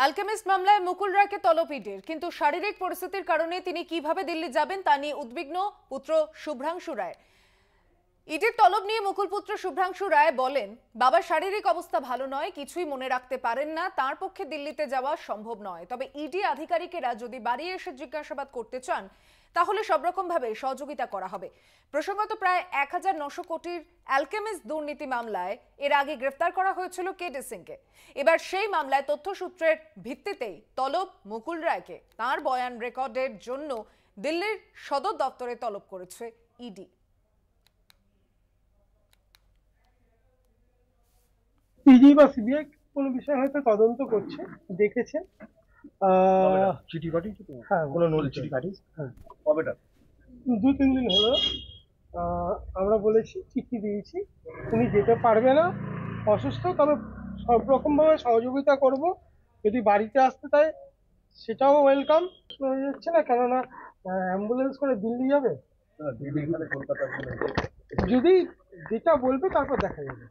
Alchemist মামলায় মুকুল রায়কে তলব ইডির, কিন্তু শারীরিক পরিস্থিতির কারণে তিনি কিভাবে দিল্লি যাবেন তা নিয়ে উদ্বিগ্ন পুত্র শুভ্রাংশু রায়। ইডির তলব নিয়ে মুকুল পুত্র শুভ্রাংশু রায় বলেন, বাবার শারীরিক অবস্থা ভালো নয়, কিছুই মনে রাখতে পারেন না, তার পক্ষে দিল্লিতে যাওয়া সম্ভব নয়। তবে ইডি আধিকারিকেরা যদি বাড়ি এসে জিজ্ঞাসাবাদ করতে চান তাহলে সব রকম ভাবে সহযোগিতা করা হবে। প্রসঙ্গত, প্রায় 1900 কোটির অ্যালকেমিস্ট দুর্নীতি মামলায় এর আগে গ্রেফতার করা হয়েছিল কেডি সিংকে। এবার সেই মামলায় তথ্যসূত্রের ভিত্তিতেই তলব মুকুল রায়কে। তার বয়ান রেকর্ডের জন্য দিল্লির সদর দপ্তরে তলব করেছে ইডি। ইডি বা সিবিআই কোনো বিষয় হয়তো তদন্ত করছে, দেখেছে। চিঠি পাঠিয়েছি তো? হ্যাঁ, কোনো চিঠি পাঠিয়েছি? হ্যাঁ, কবেটা? 2-3 দিন হলো। আমরা বলেছি, চিঠি দিয়েছি, উনি যেতে পারবে না, অসুস্থ, তবে সব রকম ভাবে সহযোগিতা করব। যদি বাড়িতে আসতে চায় সেটাও ওয়েলকাম। হয়ে যাচ্ছে না, কেননা অ্যাম্বুলেন্স করে দিল্লি যাবে। দিল্লি, কলকাতা, যদি যেটা বলবে তারপর দেখা যাবে।